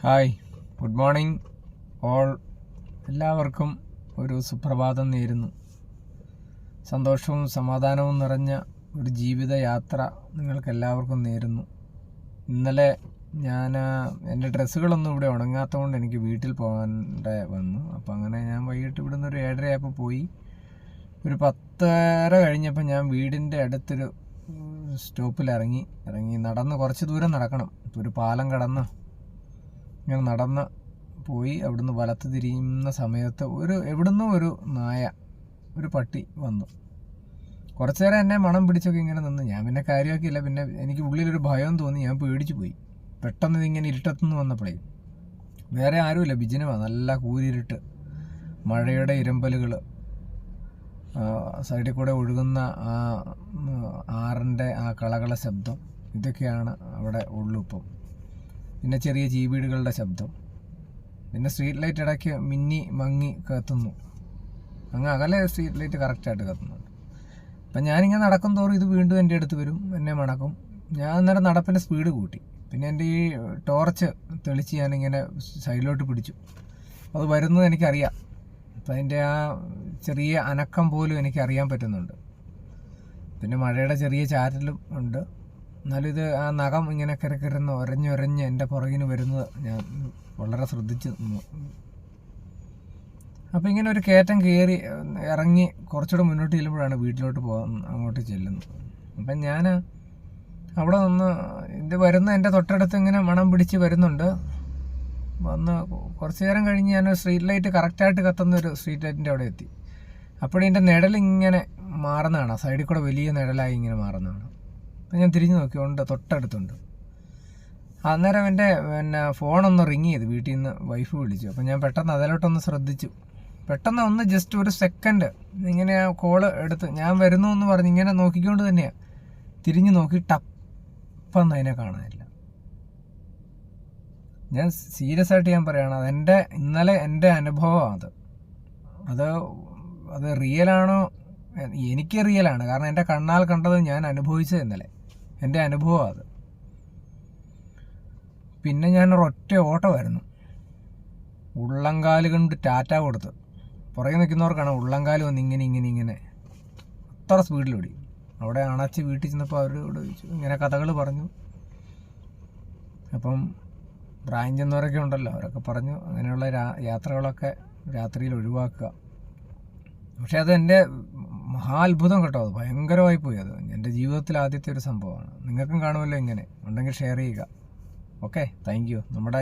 Hi, good morning all. എല്ലാവർക്കും ഒരു സുപ്രഭാതം നേരുന്നു. സന്തോഷവും സമാധാനവും നിറഞ്ഞ ഒരു ജീവിതയാത്ര നിങ്ങൾക്കെല്ലാവർക്കും നേരുന്നു. ഇന്നലെ ഞാൻ എൻ്റെ ഡ്രസ്സുകളൊന്നും ഇവിടെ ഉണങ്ങാത്തതുകൊണ്ട് എനിക്ക് വീട്ടിൽ പോകാൻ വന്നു. അപ്പം അങ്ങനെ ഞാൻ വൈകിട്ട് ഇവിടുന്ന് ഒരു 7:30 പോയി. ഒരു 10:30 കഴിഞ്ഞപ്പോൾ ഞാൻ വീടിൻ്റെ അടുത്തൊരു സ്റ്റോപ്പിൽ ഇറങ്ങി നടന്ന് കുറച്ച് ദൂരം നടക്കണം. ഇപ്പോൾ ഒരു പാലം കടന്ന് ഞാൻ നടന്ന് പോയി. അവിടുന്ന് വലത്ത് തിരിയുന്ന സമയത്ത് എവിടുന്നോ ഒരു നായ, ഒരു പട്ടി വന്നു. കുറച്ച് നേരം എന്നെ മണം പിടിച്ചൊക്കെ ഇങ്ങനെ നിന്ന്. ഞാൻ പിന്നെ കാര്യമാക്കിയില്ല. പിന്നെ എനിക്ക് ഉള്ളിലൊരു ഭയം തോന്നി. ഞാൻ പേടിച്ചു പോയി. പെട്ടെന്ന് ഇതിങ്ങനെ ഇരുട്ടത്തുനിന്ന് വന്നപ്പോഴേ വേറെ ആരുമില്ല, ബിജിനുമാണ്. നല്ല കൂരിരുട്ട്, മഴയുടെ ഇരമ്പലുകൾ, സൈഡിൽ കൂടെ ഒഴുകുന്ന ആ ആറിൻ്റെ ആ കളകള ശബ്ദം, ഇതൊക്കെയാണ് അവിടെ ഉള്ളു ഇപ്പം. പിന്നെ ചെറിയ ജീവികളുടെ ശബ്ദം, പിന്നെ സ്ട്രീറ്റ് ലൈറ്റ് ഇടയ്ക്ക് മിന്നി മങ്ങി കത്തുന്നു. അങ്ങ് അകലെ സ്ട്രീറ്റ് ലൈറ്റ് കറക്റ്റായിട്ട് കത്തുന്നുണ്ട്. അപ്പം ഞാനിങ്ങനെ നടക്കും തോറും ഇത് വീണ്ടും എൻ്റെ അടുത്ത് വരും, എന്നെ മണക്കും. ഞാൻ അന്നേരം നടപ്പിൻ്റെ സ്പീഡ് കൂട്ടി. പിന്നെ എൻ്റെ ഈ ടോർച്ച് തെളിച്ച് ഞാനിങ്ങനെ സൈഡിലോട്ട് പിടിച്ചു. അത് വരുന്നത് എനിക്കറിയാം. അപ്പം അതിൻ്റെ ആ ചെറിയ അനക്കം പോലും എനിക്ക് അറിയാൻ പറ്റുന്നുണ്ട്. പിന്നെ മഴയുടെ ചെറിയ ചാറ്റലും ഉണ്ട്. എന്നാലും ഇത് ആ നഖം ഇങ്ങനെ കിരക്കിരുന്ന് ഒരഞ്ഞൊരഞ്ഞ് എൻ്റെ പുറകിന് വരുന്നത് ഞാൻ വളരെ ശ്രദ്ധിച്ച് നിന്നു. അപ്പോൾ ഇങ്ങനെ ഒരു കയറ്റം കയറി ഇറങ്ങി കുറച്ചുകൂടെ മുന്നോട്ട് ചെല്ലുമ്പോഴാണ് വീട്ടിലോട്ട് അങ്ങോട്ട് ചെല്ലുന്നത്. അപ്പം ഞാൻ അവിടെ നിന്ന് ഇത് വരുന്ന എൻ്റെ തൊട്ടടുത്ത് ഇങ്ങനെ മണം പിടിച്ച് വരുന്നുണ്ട്. വന്ന് കുറച്ച് നേരം കഴിഞ്ഞ് ഞാൻ സ്ട്രീറ്റ് ലൈറ്റ് കറക്റ്റായിട്ട് കത്തുന്ന ഒരു സ്ട്രീറ്റ് ലൈറ്റിൻ്റെ അവിടെ എത്തി. അപ്പോഴെൻ്റെ നിഴലിങ്ങനെ മാറുന്നതാണ്, സൈഡിൽ കൂടെ വലിയ നിഴലായി ഇങ്ങനെ മാറുന്നതാണ്. അപ്പം ഞാൻ തിരിഞ്ഞു നോക്കി, ഉണ്ട്, തൊട്ടടുത്തുണ്ട്. അന്നേരം എൻ്റെ ഫോണൊന്ന് റിങ് ചെയ്തു. വീട്ടിൽ നിന്ന് വൈഫ് വിളിച്ചു. അപ്പം ഞാൻ പെട്ടെന്ന് അതിലോട്ടൊന്ന് ശ്രദ്ധിച്ചു. പെട്ടെന്ന് ഒന്ന് ജസ്റ്റ് ഒരു സെക്കൻഡ് ഇങ്ങനെ ആ കോള് എടുത്ത് ഞാൻ വരുന്നു എന്ന് പറഞ്ഞ് ഇങ്ങനെ നോക്കിക്കൊണ്ട് തന്നെയാണ് തിരിഞ്ഞു നോക്കി. ടപ്പെന്ന് അതിനെ കാണാനില്ല. ഞാൻ സീരിയസ് ആയിട്ട് ഞാൻ പറയുകയാണ്, അതെൻ്റെ ഇന്നലെ എൻ്റെ അനുഭവമാണ്. അത് റിയലാണോ? എനിക്ക് റിയലാണ്. കാരണം എൻ്റെ കണ്ണാൽ കണ്ടത്, ഞാൻ അനുഭവിച്ചത് ഇന്നലെ എൻ്റെ അനുഭവമാണ് അത്. പിന്നെ ഞാനൊരൊറ്റ ഓട്ടമായിരുന്നു. ഉള്ളംകാല് കൊണ്ട് ടാറ്റ കൊടുത്ത് പുറകെ നിൽക്കുന്നവർക്കാണ് ഉള്ളംകാല് വന്ന് ഇങ്ങനെ അത്ര സ്പീഡിലോടി. അവിടെ അണച്ച് വീട്ടിൽ ചെന്നപ്പോൾ അവരോട് ഇങ്ങനെ കഥകൾ പറഞ്ഞു. അപ്പം പ്രായം ചെന്നവരൊക്കെ ഉണ്ടല്ലോ, അവരൊക്കെ പറഞ്ഞു അങ്ങനെയുള്ള യാത്രകളൊക്കെ രാത്രിയിൽ ഒഴിവാക്കുക. പക്ഷെ അത് എൻ്റെ മഹാ അത്ഭുതം കേട്ടോ. അത് ഭയങ്കരമായി പോയി. അത് എൻ്റെ ജീവിതത്തിൽ ആദ്യത്തെ ഒരു സംഭവമാണ്. നിങ്ങൾക്കും കാണുമല്ലോ, ഇങ്ങനെ ഉണ്ടെങ്കിൽ ഷെയർ ചെയ്യുക. Okay, thank you. നമ്മുടെ